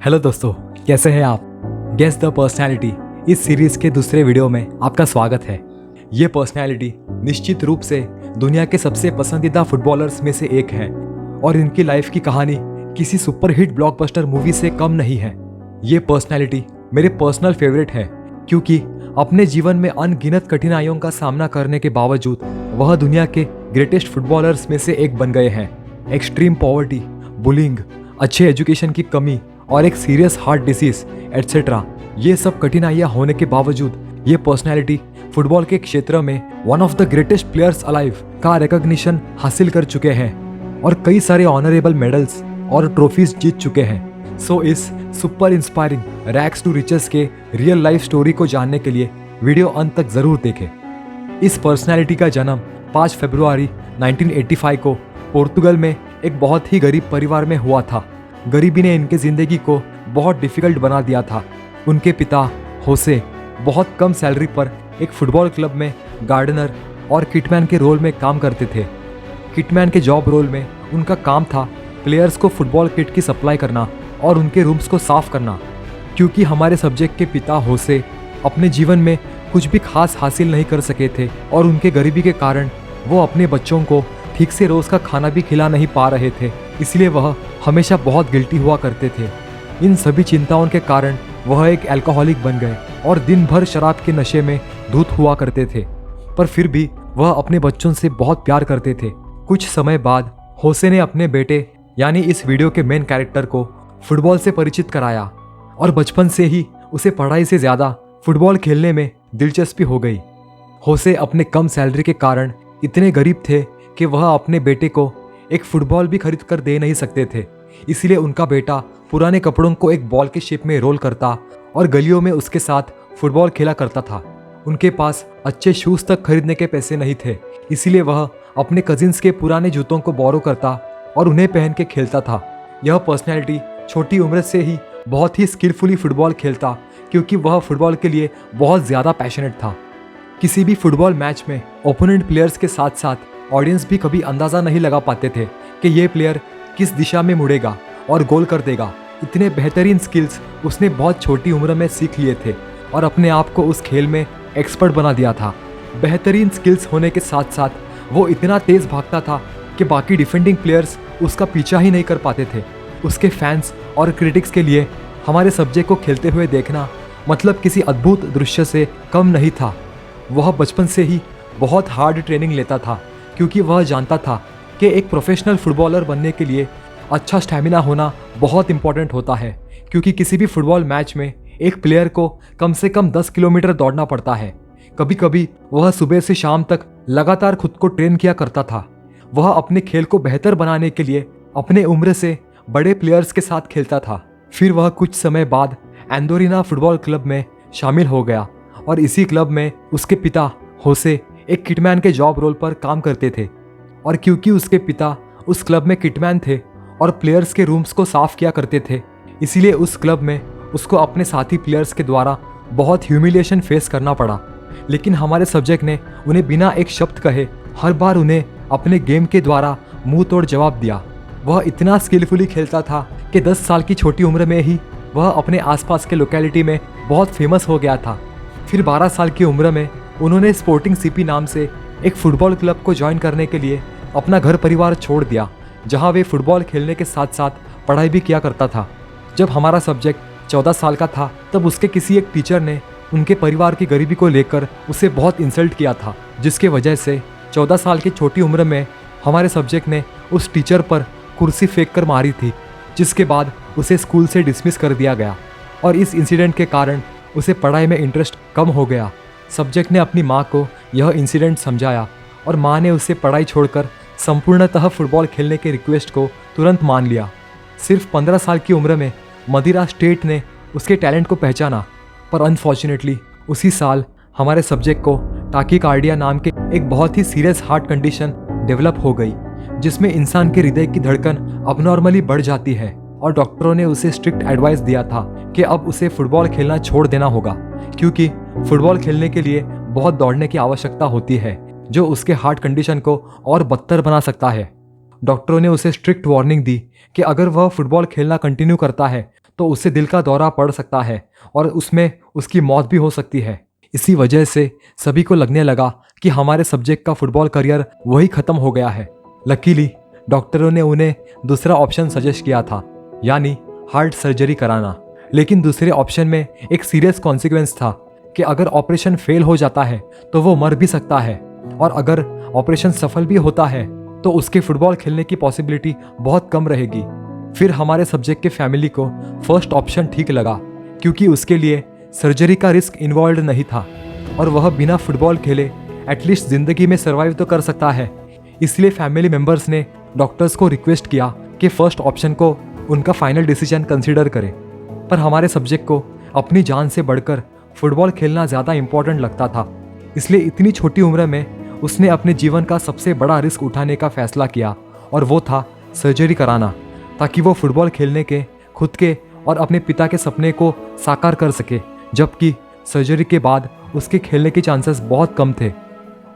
Hello दोस्तों, कैसे हैं आप। गेस द पर्सनैलिटी इस सीरीज के दूसरे वीडियो में आपका स्वागत है। ये पर्सनैलिटी निश्चित रूप से दुनिया के सबसे पसंदीदा फुटबॉलर्स में से एक है और इनकी लाइफ की कहानी किसी सुपरहिट ब्लॉकबस्टर मूवी से कम नहीं है। ये पर्सनैलिटी मेरे पर्सनल फेवरेट है क्योंकि अपने जीवन में अनगिनत कठिनाइयों का सामना करने के बावजूद वह दुनिया के ग्रेटेस्ट फुटबॉलर्स में से एक बन गए हैं। एक्सट्रीम पॉवर्टी, बुलिंग, अच्छे एजुकेशन की कमी और एक सीरियस हार्ट डिसीज एटसेट्रा, ये सब कठिनाइयां होने के बावजूद ये पर्सनैलिटी फुटबॉल के क्षेत्र में one of the greatest players alive का रिकॉग्निशन हासिल कर चुके हैं और कई सारे ऑनरेबल मेडल्स और ट्रॉफीज जीत चुके हैं। सो इस super inspiring rags to riches के रियल लाइफ स्टोरी को जानने के लिए वीडियो अंत तक जरूर देखें। इस पर्सनैलिटी का जन्म 5 फरवरी 1985 को पोर्तुगल में एक बहुत ही गरीब परिवार में हुआ था। गरीबी ने इनके जिंदगी को बहुत डिफिकल्ट बना दिया था। उनके पिता होसे बहुत कम सैलरी पर एक फुटबॉल क्लब में गार्डनर और किटमैन के रोल में काम करते थे। किटमैन के जॉब रोल में उनका काम था प्लेयर्स को फुटबॉल किट की सप्लाई करना और उनके रूम्स को साफ करना। क्योंकि हमारे सब्जेक्ट के पिता होसे अपने जीवन में कुछ भी खास हासिल नहीं कर सके थे और उनके गरीबी के कारण वो अपने बच्चों को ठीक से रोज़ का खाना भी खिला नहीं पा रहे थे, इसलिए वह हमेशा बहुत गिल्टी हुआ करते थे। इन सभी चिंताओं के कारण वह एक अल्कोहलिक बन गए और दिन भर शराब के नशे में धुत हुआ करते थे, पर फिर भी वह अपने बच्चों से बहुत प्यार करते थे। कुछ समय बाद होसे ने अपने बेटे यानी इस वीडियो के मेन कैरेक्टर को फुटबॉल से परिचित कराया और बचपन से ही उसे पढ़ाई से ज़्यादा फुटबॉल खेलने में दिलचस्पी हो गई। होसे अपने कम सैलरी के कारण इतने गरीब थे कि वह अपने बेटे को एक फुटबॉल भी खरीद कर दे नहीं सकते थे, इसलिए उनका बेटा पुराने कपड़ों को एक बॉल के शेप में रोल करता और गलियों में उसके साथ फुटबॉल खेला करता था। उनके पास अच्छे शूज़ तक खरीदने के पैसे नहीं थे, इसीलिए वह अपने कजिन्स के पुराने जूतों को बोरो करता और उन्हें पहन के खेलता था। यह पर्सनैलिटी छोटी उम्र से ही बहुत ही स्किलफुली फुटबॉल खेलता क्योंकि वह फुटबॉल के लिए बहुत ज़्यादा पैशनेट था। किसी भी फुटबॉल मैच में ओपोनेंट प्लेयर्स के साथ साथ ऑडियंस भी कभी अंदाज़ा नहीं लगा पाते थे कि ये प्लेयर किस दिशा में मुड़ेगा और गोल कर देगा। इतने बेहतरीन स्किल्स उसने बहुत छोटी उम्र में सीख लिए थे और अपने आप को उस खेल में एक्सपर्ट बना दिया था। बेहतरीन स्किल्स होने के साथ साथ वो इतना तेज़ भागता था कि बाकी डिफेंडिंग प्लेयर्स उसका पीछा ही नहीं कर पाते थे। उसके फैंस और क्रिटिक्स के लिए हमारे सब्जेक्ट को खेलते हुए देखना मतलब किसी अद्भुत दृश्य से कम नहीं था। वह बचपन से ही बहुत हार्ड ट्रेनिंग लेता था क्योंकि वह जानता था कि एक प्रोफेशनल फुटबॉलर बनने के लिए अच्छा स्टैमिना होना बहुत इंपॉर्टेंट होता है, क्योंकि किसी भी फुटबॉल मैच में एक प्लेयर को कम से कम 10 किलोमीटर दौड़ना पड़ता है। कभी कभी वह सुबह से शाम तक लगातार खुद को ट्रेन किया करता था। वह अपने खेल को बेहतर बनाने के लिए अपने उम्र से बड़े प्लेयर्स के साथ खेलता था। फिर वह कुछ समय बाद एंदोरिना फुटबॉल क्लब में शामिल हो गया और इसी क्लब में उसके पिता होसे एक किटमैन के जॉब रोल पर काम करते थे। और क्योंकि उसके पिता उस क्लब में किटमैन थे और प्लेयर्स के रूम्स को साफ किया करते थे, इसीलिए उस क्लब में उसको अपने साथी प्लेयर्स के द्वारा बहुत ह्यूमिलिएशन फेस करना पड़ा। लेकिन हमारे सब्जेक्ट ने उन्हें बिना एक शब्द कहे हर बार उन्हें अपने गेम के द्वारा मुंह तोड़ जवाब दिया। वह इतना स्किलफुली खेलता था कि 10 साल की छोटी उम्र में ही वह अपने आसपास के लोकेलिटी में बहुत फेमस हो गया था। फिर 12 साल की उम्र में उन्होंने स्पोर्टिंग सीपी नाम से एक फुटबॉल क्लब को ज्वाइन करने के लिए अपना घर परिवार छोड़ दिया, जहां वे फुटबॉल खेलने के साथ साथ पढ़ाई भी किया करता था। जब हमारा सब्जेक्ट 14 साल का था तब उसके किसी एक टीचर ने उनके परिवार की गरीबी को लेकर उसे बहुत इंसल्ट किया था, जिसके वजह से 14 साल की छोटी उम्र में हमारे सब्जेक्ट ने उस टीचर पर कुर्सी फेंक कर मारी थी, जिसके बाद उसे स्कूल से डिसमिस कर दिया गया और इस इंसिडेंट के कारण उसे पढ़ाई में इंटरेस्ट कम हो गया। सब्जेक्ट ने अपनी माँ को यह इंसिडेंट समझाया और माँ ने उसे पढ़ाई छोड़कर संपूर्णतः फुटबॉल खेलने के रिक्वेस्ट को तुरंत मान लिया। सिर्फ 15 साल की उम्र में मदिरा स्टेट ने उसके टैलेंट को पहचाना, पर अनफॉर्चुनेटली उसी साल हमारे सब्जेक्ट को टाकीकार्डिया नाम के एक बहुत ही सीरियस हार्ट कंडीशन डेवलप हो गई, जिसमें इंसान के हृदय की धड़कन अबनॉर्मली बढ़ जाती है और डॉक्टरों ने उसे स्ट्रिक्ट एडवाइस दिया था कि अब उसे फुटबॉल खेलना छोड़ देना होगा, क्योंकि फुटबॉल खेलने के लिए बहुत दौड़ने की आवश्यकता होती है, जो उसके हार्ट कंडीशन को और बदतर बना सकता है। डॉक्टरों ने उसे स्ट्रिक्ट वार्निंग दी कि अगर वह फुटबॉल खेलना कंटिन्यू करता है तो उससे दिल का दौरा पड़ सकता है और उसमें उसकी मौत भी हो सकती है। इसी वजह से सभी को लगने लगा कि हमारे सब्जेक्ट का फुटबॉल करियर वही खत्म हो गया है। लकीली डॉक्टरों ने उन्हें दूसरा ऑप्शन सजेस्ट किया था, यानी हार्ट सर्जरी कराना। लेकिन दूसरे ऑप्शन में एक सीरियस कॉन्सिक्वेंस था कि अगर ऑपरेशन फेल हो जाता है तो वो मर भी सकता है, और अगर ऑपरेशन सफल भी होता है तो उसके फुटबॉल खेलने की पॉसिबिलिटी बहुत कम रहेगी। फिर हमारे सब्जेक्ट के फैमिली को फर्स्ट ऑप्शन ठीक लगा, क्योंकि उसके लिए सर्जरी का रिस्क इन्वॉल्व नहीं था और वह बिना फुटबॉल खेले एटलीस्ट जिंदगी में सर्वाइव तो कर सकता है। इसलिए फैमिली मेंबर्स ने डॉक्टर्स को रिक्वेस्ट किया कि फर्स्ट ऑप्शन को उनका फाइनल डिसीजन कंसीडर करें। पर हमारे सब्जेक्ट को अपनी जान से बढ़कर फुटबॉल खेलना ज़्यादा इम्पोर्टेंट लगता था, इसलिए इतनी छोटी उम्र में उसने अपने जीवन का सबसे बड़ा रिस्क उठाने का फैसला किया, और वो था सर्जरी कराना, ताकि वो फुटबॉल खेलने के खुद के और अपने पिता के सपने को साकार कर सके, जबकि सर्जरी के बाद उसके खेलने के चांसेस बहुत कम थे।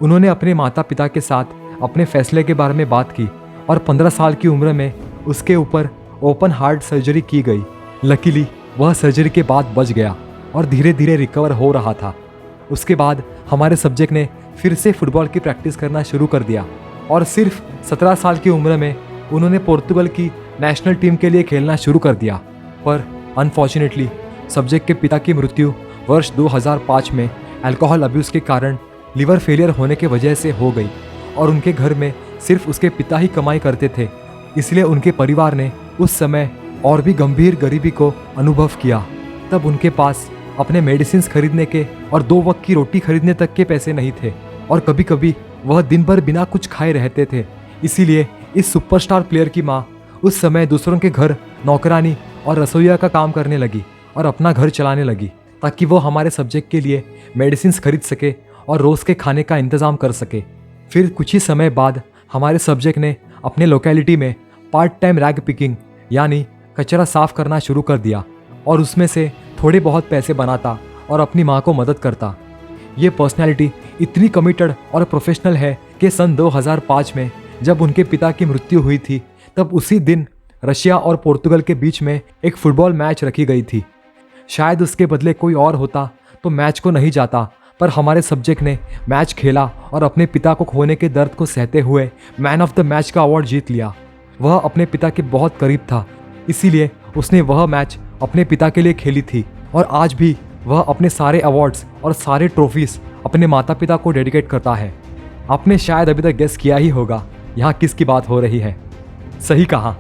उन्होंने अपने माता पिता के साथ अपने फैसले के बारे में बात की और 15 साल की उम्र में उसके ऊपर ओपन हार्ट सर्जरी की गई। लकीली वह सर्जरी के बाद बच गया और धीरे धीरे रिकवर हो रहा था। उसके बाद हमारे सब्जेक्ट ने फिर से फुटबॉल की प्रैक्टिस करना शुरू कर दिया और सिर्फ 17 साल की उम्र में उन्होंने पोर्तुगल की नेशनल टीम के लिए खेलना शुरू कर दिया। पर अनफॉर्चुनेटली सब्जेक्ट के पिता की मृत्यु वर्ष 2005 में अल्कोहल अब्यूज़ के कारण लिवर फेलियर होने की वजह से हो गई, और उनके घर में सिर्फ उसके पिता ही कमाई करते थे। इसलिए उनके परिवार ने उस समय और भी गंभीर गरीबी को अनुभव किया। तब उनके पास अपने मेडिसिन खरीदने के और 2 वक्त की रोटी खरीदने तक के पैसे नहीं थे, और कभी कभी वह दिन भर बिना कुछ खाए रहते थे। इसीलिए इस सुपरस्टार प्लेयर की माँ उस समय दूसरों के घर नौकरानी और रसोइया का काम करने लगी और अपना घर चलाने लगी, ताकि वो हमारे सब्जेक्ट के लिए मेडिसिन खरीद सके और रोज़ के खाने का इंतज़ाम कर सके। फिर कुछ ही समय बाद हमारे सब्जेक्ट ने अपने लोकेलिटी में पार्ट टाइम रैग पिकिंग यानी कचरा साफ करना शुरू कर दिया, और उसमें से थोड़े बहुत पैसे बनाता और अपनी माँ को मदद करता। ये पर्सनैलिटी इतनी कमिटेड और प्रोफेशनल है कि सन 2005 में जब उनके पिता की मृत्यु हुई थी, तब उसी दिन रशिया और पोर्तुगल के बीच में एक फुटबॉल मैच रखी गई थी। शायद उसके बदले कोई और होता तो मैच को नहीं जाता, पर हमारे सब्जेक्ट ने मैच खेला और अपने पिता को खोने के दर्द को सहते हुए मैन ऑफ द मैच का अवार्ड जीत लिया। वह अपने पिता के बहुत करीब था, इसीलिए उसने वह मैच अपने पिता के लिए खेली थी, और आज भी वह अपने सारे अवार्ड्स और सारे ट्रॉफीज अपने माता पिता को डेडिकेट करता है। आपने शायद अभी तक गेस किया ही होगा यहाँ किसकी बात हो रही है। सही कहा,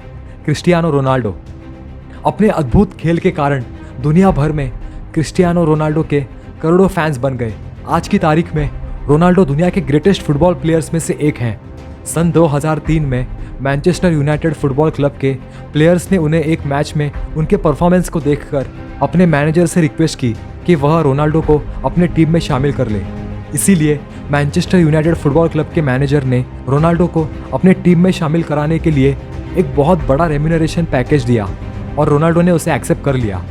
क्रिस्टियानो रोनाल्डो। अपने अद्भुत खेल के कारण दुनिया भर में क्रिस्टियानो रोनाल्डो के करोड़ों फैंस बन गए। आज की तारीख में रोनाल्डो दुनिया के ग्रेटेस्ट फुटबॉल प्लेयर्स में से एक हैं। सन 2003 में मैनचेस्टर यूनाइटेड फुटबॉल क्लब के प्लेयर्स ने उन्हें एक मैच में उनके परफॉर्मेंस को देखकर अपने मैनेजर से रिक्वेस्ट की कि वह रोनाल्डो को अपने टीम में शामिल कर ले। इसीलिए मैनचेस्टर यूनाइटेड फुटबॉल क्लब के मैनेजर ने रोनाल्डो को अपने टीम में शामिल कराने के लिए एक बहुत बड़ा रेम्यूनरेशन पैकेज दिया, और रोनाल्डो ने उसे एक्सेप्ट कर लिया।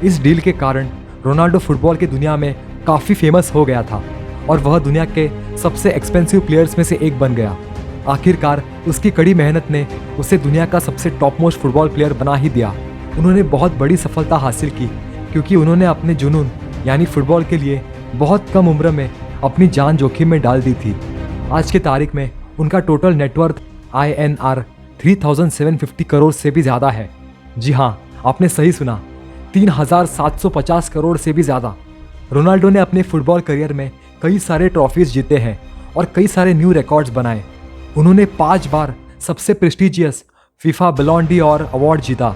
इस डील के कारण रोनाल्डो फुटबॉल की दुनिया में काफ़ी फेमस हो गया था, और वह दुनिया के सबसे एक्सपेंसिव प्लेयर्स में से एक बन गया। आखिरकार उसकी कड़ी मेहनत ने उसे दुनिया का सबसे टॉप मोस्ट फुटबॉल प्लेयर बना ही दिया। उन्होंने बहुत बड़ी सफलता हासिल की, क्योंकि उन्होंने अपने जुनून यानी फुटबॉल के लिए बहुत कम उम्र में अपनी जान जोखिम में डाल दी थी। आज की तारीख में उनका टोटल नेटवर्थ INR 3750 करोड़ से भी ज़्यादा है। जी हाँ, आपने सही सुना, 3750 करोड़ से भी ज़्यादा। रोनाल्डो ने अपने फुटबॉल करियर में कई सारे ट्रॉफीज जीते हैं और कई सारे न्यू रिकॉर्ड्स बनाए। उन्होंने 5 बार सबसे प्रेस्टिजियस फीफा बैलोन ड'ओर अवार्ड जीता,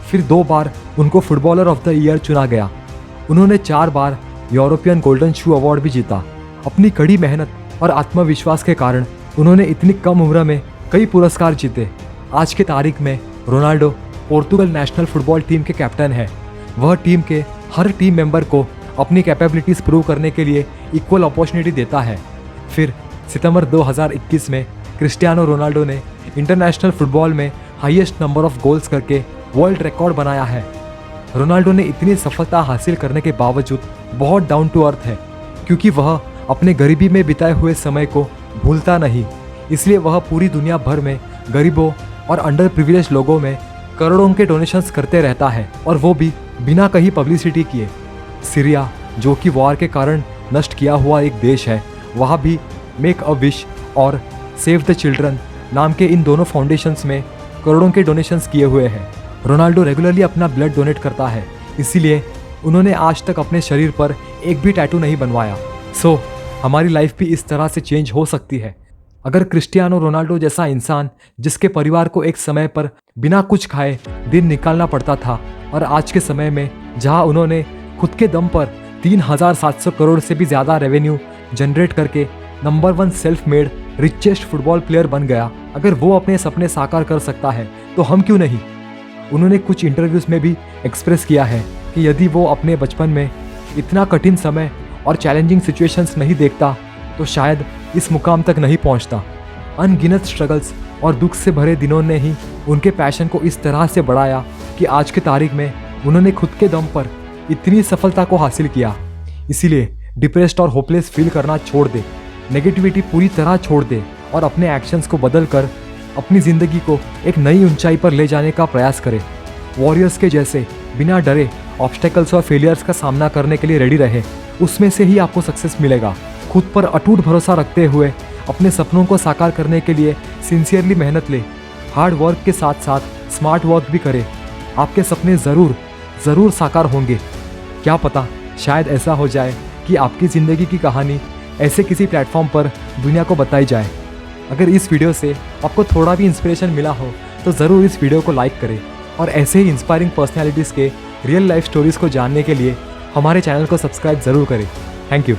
फिर 2 बार उनको फुटबॉलर ऑफ द ईयर चुना गया। उन्होंने 4 बार यूरोपियन गोल्डन शू अवार्ड भी जीता। अपनी कड़ी मेहनत और आत्मविश्वास के कारण उन्होंने इतनी कम उम्र में कई पुरस्कार जीते। आज के तारीख में Ronaldo Portugal national football team के कैप्टन है। वह टीम के हर टीम मेंबर को अपनी कैपेबिलिटीज़ प्रूव करने के लिए इक्वल अपॉर्चुनिटी देता है। फिर सितंबर 2021 में क्रिस्टियानो रोनाल्डो ने इंटरनेशनल फुटबॉल में हाईएस्ट नंबर ऑफ गोल्स करके वर्ल्ड रिकॉर्ड बनाया है। रोनाल्डो ने इतनी सफलता हासिल करने के बावजूद बहुत डाउन टू अर्थ है, क्योंकि वह अपने गरीबी में बिताए हुए समय को भूलता नहीं। इसलिए वह पूरी दुनिया भर में गरीबों और अंडर प्रिविलेज लोगों में करोड़ों के डोनेशंस करते रहता है और वो भी बिना कहीं पब्लिसिटी किए। सीरिया, जो कि वॉर के कारण नष्ट किया हुआ एक देश है, वहाँ भी मेक अ विश और सेव द चिल्ड्रन नाम के इन दोनों फाउंडेशंस में करोड़ों के डोनेशंस किए हुए हैं। रोनाल्डो रेगुलरली अपना ब्लड डोनेट करता है, इसीलिए उन्होंने आज तक अपने शरीर पर एक भी टैटू नहीं बनवाया। सो हमारी लाइफ भी इस तरह से चेंज हो सकती है। अगर क्रिस्टियानो रोनाल्डो जैसा इंसान, जिसके परिवार को एक समय पर बिना कुछ खाए दिन निकालना पड़ता था, और आज के समय में जहां उन्होंने खुद के दम पर 3,700 करोड़ से भी ज़्यादा रेवेन्यू जनरेट करके number 1 self made richest football player बन गया, अगर वो अपने सपने साकार कर सकता है तो हम क्यों नहीं। उन्होंने कुछ इंटरव्यूज़ में भी एक्सप्रेस किया है कि यदि वो अपने बचपन में इतना कठिन समय और चैलेंजिंग सिचुएशंस नहीं देखता तो शायद इस मुकाम तक नहीं पहुंचता। अनगिनत स्ट्रगल्स और दुख से भरे दिनों ने ही उनके पैशन को इस तरह से बढ़ाया कि आज की तारीख में उन्होंने खुद के दम पर इतनी सफलता को हासिल किया। इसीलिए डिप्रेस्ड और होपलेस फील करना छोड़ दे, नेगेटिविटी पूरी तरह छोड़ दे और अपने एक्शंस को बदल कर अपनी ज़िंदगी को एक नई ऊंचाई पर ले जाने का प्रयास करे। वॉरियर्स के जैसे बिना डरे ऑब्स्टेकल्स और फेलियर्स का सामना करने के लिए रेडी रहे, उसमें से ही आपको सक्सेस मिलेगा। खुद पर अटूट भरोसा रखते हुए अपने सपनों को साकार करने के लिए सिंसियरली मेहनत ले। हार्ड वर्क के साथ साथ स्मार्ट वर्क भी करे। आपके सपने ज़रूर साकार होंगे। क्या पता, शायद ऐसा हो जाए कि आपकी ज़िंदगी की कहानी ऐसे किसी प्लेटफॉर्म पर दुनिया को बताई जाए। अगर इस वीडियो से आपको थोड़ा भी इंस्पिरेशन मिला हो तो ज़रूर इस वीडियो को लाइक करें, और ऐसे ही इंस्पायरिंग पर्सनैलिटीज़ के रियल लाइफ स्टोरीज़ को जानने के लिए हमारे चैनल को सब्सक्राइब ज़रूर करें। Thank you.